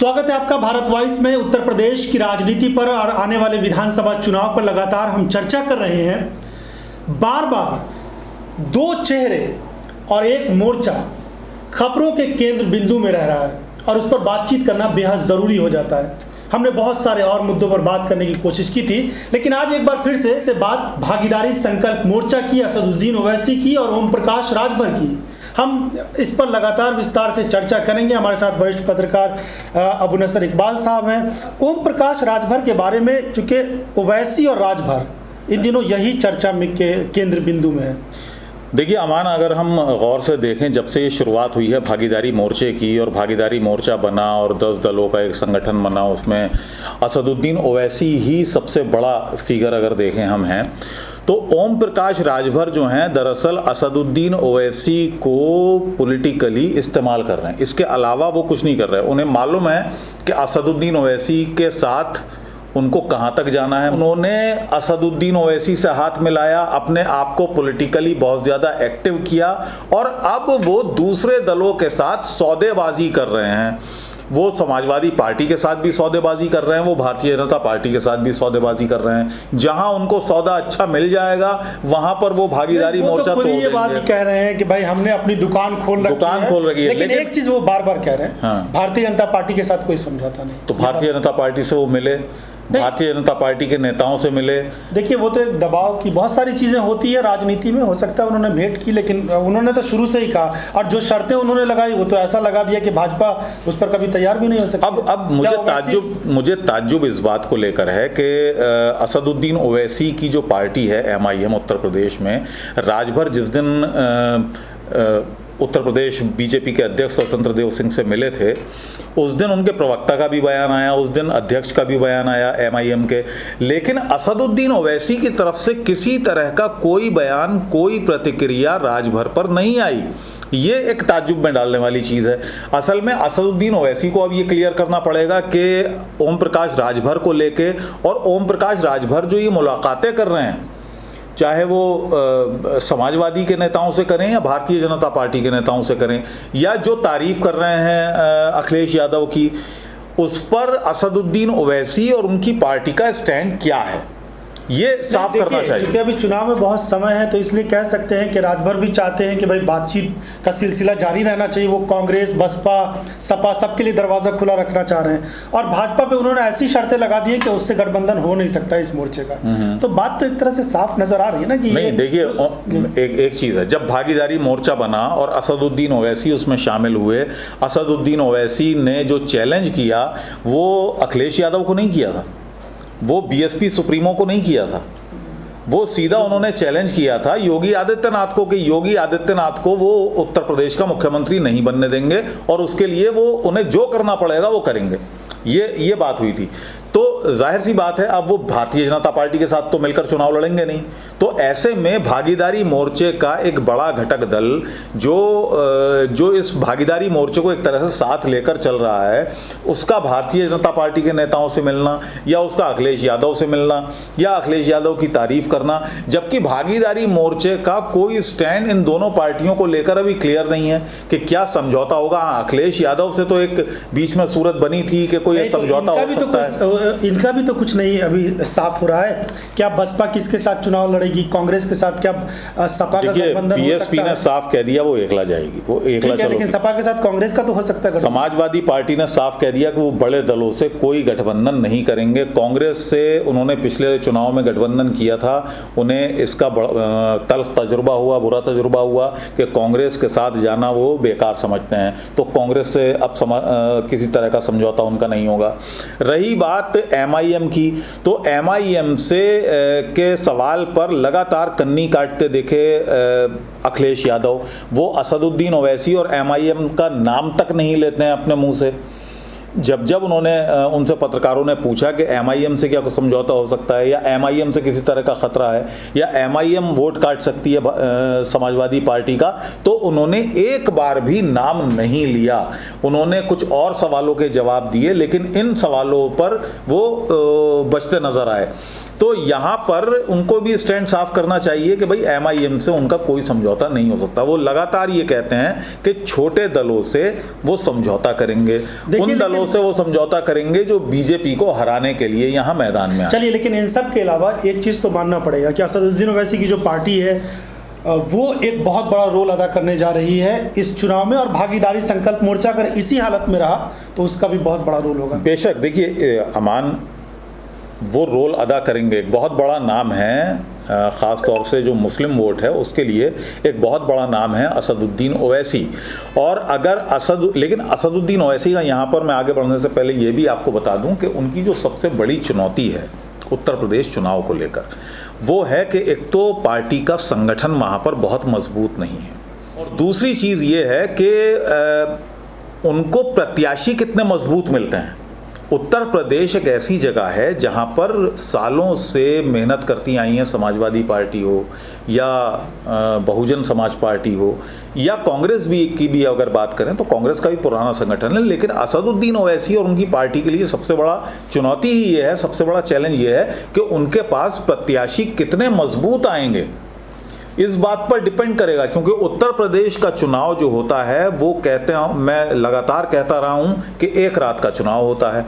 स्वागत है आपका भारत वॉइस में। उत्तर प्रदेश की राजनीति पर और आने वाले विधानसभा चुनाव पर लगातार हम चर्चा कर रहे हैं। बार बार दो चेहरे और एक मोर्चा खबरों के केंद्र बिंदु में रह रहा है और उस पर बातचीत करना बेहद ज़रूरी हो जाता है। हमने बहुत सारे और मुद्दों पर बात करने की कोशिश की थी, लेकिन आज एक बार फिर से बात भागीदारी संकल्प मोर्चा की, असदुद्दीन ओवैसी की और ओम प्रकाश राजभर की। हम इस पर लगातार विस्तार से चर्चा करेंगे। हमारे साथ वरिष्ठ पत्रकार अबू नसर इकबाल साहब हैं। ओम प्रकाश राजभर के बारे में, चूँकि ओवैसी और राजभर इन दिनों यही चर्चा में के केंद्र बिंदु में है। देखिए अमान, अगर हम गौर से देखें, जब से ये शुरुआत हुई है भागीदारी मोर्चे की और भागीदारी मोर्चा बना और 10 दलों का एक संगठन बना, उसमें असदुद्दीन ओवैसी ही सबसे बड़ा फिगर अगर देखें हम हैं, तो ओम प्रकाश राजभर जो हैं दरअसल असदुद्दीन ओवैसी को पॉलिटिकली इस्तेमाल कर रहे हैं। इसके अलावा वो कुछ नहीं कर रहे हैं। उन्हें मालूम है कि असदुद्दीन ओवैसी के साथ उनको कहाँ तक जाना है। उन्होंने असदुद्दीन ओवैसी से हाथ मिलाया, अपने आप को पॉलिटिकली बहुत ज़्यादा एक्टिव किया और अब वो दूसरे दलों के साथ सौदेबाजी कर रहे हैं। वो समाजवादी पार्टी के साथ भी सौदेबाजी कर रहे हैं, वो भारतीय जनता पार्टी के साथ भी सौदेबाजी कर रहे हैं। जहां उनको सौदा अच्छा मिल जाएगा वहां पर वो भागीदारी मोर्चा तोड़ देंगे। ये बात कह रहे हैं कि भाई हमने अपनी दुकान खोल रखी है। लेकिन एक चीज वो बार बार कह रहे हैं, हाँ, भारतीय जनता पार्टी के साथ कोई समझौता नहीं। तो भारतीय जनता पार्टी से वो मिले, भारतीय जनता पार्टी के नेताओं से मिले। देखिए वो तो एक दबाव की बहुत सारी चीज़ें होती है राजनीति में। हो सकता है उन्होंने भेंट की, लेकिन उन्होंने तो शुरू से ही कहा और जो शर्तें उन्होंने लगाई वो तो ऐसा लगा दिया कि भाजपा उस पर कभी तैयार भी नहीं हो सकती। अब मुझे ताज्जुब इस बात को लेकर है कि असदुद्दीन ओवैसी की जो पार्टी है MIM उत्तर प्रदेश में, राजभर जिस दिन उत्तर प्रदेश बीजेपी के अध्यक्ष स्वतंत्र देव सिंह से मिले थे, उस दिन उनके प्रवक्ता का भी बयान आया, उस दिन अध्यक्ष का भी बयान आया MIM के। लेकिन असदुद्दीन ओवैसी की तरफ से किसी तरह का कोई बयान, कोई प्रतिक्रिया राजभर पर नहीं आई। ये एक ताज्जुब में डालने वाली चीज़ है। असल में असदुद्दीन ओवैसी को अब ये क्लियर करना पड़ेगा कि ओम प्रकाश राजभर को लेके, और ओम प्रकाश राजभर जो ये मुलाकातें कर रहे हैं, चाहे वो समाजवादी के नेताओं से करें या भारतीय जनता पार्टी के नेताओं से करें, या जो तारीफ कर रहे हैं अखिलेश यादव की, उस पर असदुद्दीन ओवैसी और उनकी पार्टी का स्टैंड क्या है, ये साफ करना चाहिए। क्योंकि अभी चुनाव में बहुत समय है, तो इसलिए कह सकते हैं कि राजभर भी चाहते हैं कि भाई बातचीत का सिलसिला जारी रहना चाहिए। वो कांग्रेस, बसपा, सपा सबके लिए दरवाज़ा खुला रखना चाह रहे हैं और भाजपा पे उन्होंने ऐसी शर्तें लगा दी है कि उससे गठबंधन हो नहीं सकता इस मोर्चे का। तो बात तो एक तरह से साफ नजर आ रही है ना कि नहीं। देखिए एक चीज़ है, जब भागीदारी मोर्चा बना और असदुद्दीन ओवैसी उसमें शामिल हुए, असदुद्दीन ओवैसी ने जो चैलेंज किया वो अखिलेश यादव को नहीं किया था, वो BSP सुप्रीमो को नहीं किया था, वो सीधा उन्होंने चैलेंज किया था योगी आदित्यनाथ को कि योगी आदित्यनाथ को वो उत्तर प्रदेश का मुख्यमंत्री नहीं बनने देंगे और उसके लिए वो उन्हें जो करना पड़ेगा वो करेंगे। ये बात हुई थी। तो जाहिर सी बात है अब वो भारतीय जनता पार्टी के साथ तो मिलकर चुनाव लड़ेंगे नहीं। तो ऐसे में भागीदारी मोर्चे का एक बड़ा घटक दल जो इस भागीदारी मोर्चे को एक तरह से साथ लेकर चल रहा है, उसका भारतीय जनता पार्टी के नेताओं से मिलना या उसका अखिलेश यादव से मिलना या अखिलेश यादव की तारीफ करना, जबकि भागीदारी मोर्चे का कोई स्टैंड इन दोनों पार्टियों को लेकर अभी क्लियर नहीं है कि क्या समझौता होगा। अखिलेश यादव से तो एक बीच में सूरत बनी थी कि कोई समझौता हो सकता है। इनका भी तो कुछ नहीं अभी साफ हो रहा है। क्या बसपा किसके साथ चुनाव लड़ेगी, कांग्रेस के साथ, क्या सपा का गठबंधन हो सकता है? BSP ने साफ कह दिया वो एकला जाएगी, वो एकला चलो। लेकिन सपा के साथ कांग्रेस का तो हो सकता है। समाजवादी पार्टी ने साफ कह दिया कि वो बड़े दलों से कोई गठबंधन नहीं करेंगे। कांग्रेस से उन्होंने पिछले चुनाव में गठबंधन किया था, उन्हें इसका तल्ख तजुर्बा हुआ, बुरा तजुर्बा हुआ कि कांग्रेस के साथ जाना वो बेकार समझते हैं। तो कांग्रेस से अब किसी तरह का समझौता उनका नहीं होगा। रही बात MIM की, तो MIM से के सवाल पर लगातार कन्नी काटते देखे अखिलेश यादव। वो असदुद्दीन ओवैसी और MIM का नाम तक नहीं लेते हैं अपने मुंह से। जब उन्होंने उनसे पत्रकारों ने पूछा कि MIM से क्या कुछ समझौता हो सकता है या MIM से किसी तरह का खतरा है या MIM वोट काट सकती है समाजवादी पार्टी का, तो उन्होंने एक बार भी नाम नहीं लिया। उन्होंने कुछ और सवालों के जवाब दिए, लेकिन इन सवालों पर वो बचते नजर आए। तो यहाँ पर उनको भी स्टैंड साफ करना चाहिए कि भाई MIM से उनका कोई समझौता नहीं हो सकता। वो लगातार ये कहते हैं कि छोटे दलों से वो समझौता करेंगे, उन दलों से वो समझौता करेंगे जो बीजेपी को हराने के लिए यहाँ मैदान में आए। चलिए, लेकिन इन सब के अलावा एक चीज़ तो मानना पड़ेगा कि असदुद्दीन ओवैसी की जो पार्टी है वो एक बहुत बड़ा रोल अदा करने जा रही है इस चुनाव में, और भागीदारी संकल्प मोर्चा अगर इसी हालत में रहा तो उसका भी बहुत बड़ा रोल होगा। बेशक, देखिए अमान, वो रोल अदा करेंगे। एक बहुत बड़ा नाम है, ख़ास तौर से जो मुस्लिम वोट है उसके लिए एक बहुत बड़ा नाम है असदुद्दीन ओवैसी। और अगर लेकिन असदुद्दीन ओवैसी का यहाँ पर मैं आगे बढ़ने से पहले ये भी आपको बता दूं कि उनकी जो सबसे बड़ी चुनौती है उत्तर प्रदेश चुनाव को लेकर, वो है कि एक तो पार्टी का संगठन वहाँ पर बहुत मजबूत नहीं है, और दूसरी चीज़ ये है कि उनको प्रत्याशी कितने मजबूत मिलते हैं। उत्तर प्रदेश एक ऐसी जगह है जहाँ पर सालों से मेहनत करती आई हैं, समाजवादी पार्टी हो या बहुजन समाज पार्टी हो या कांग्रेस की भी अगर बात करें तो कांग्रेस का भी पुराना संगठन है। लेकिन असदुद्दीन ओवैसी और उनकी पार्टी के लिए सबसे बड़ा चुनौती ही ये है, सबसे बड़ा चैलेंज ये है कि उनके पास प्रत्याशी कितने मजबूत आएंगे, इस बात पर डिपेंड करेगा। क्योंकि उत्तर प्रदेश का चुनाव जो होता है वो कहते हैं, मैं लगातार कहता रहा हूं कि एक रात का चुनाव होता है।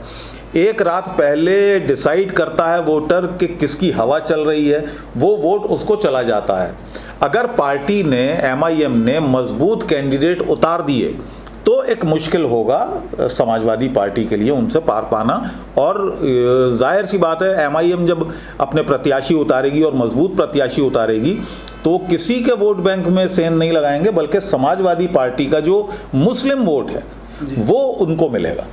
एक रात पहले डिसाइड करता है वोटर कि किसकी हवा चल रही है, वो वोट उसको चला जाता है। अगर पार्टी ने, MIM ने मजबूत कैंडिडेट उतार दिए तो एक मुश्किल होगा समाजवादी पार्टी के लिए उनसे पार पाना। और जाहिर सी बात है, MIM जब अपने प्रत्याशी उतारेगी और मजबूत प्रत्याशी उतारेगी तो किसी के वोट बैंक में सेंध नहीं लगाएंगे, बल्कि समाजवादी पार्टी का जो मुस्लिम वोट है वो उनको मिलेगा।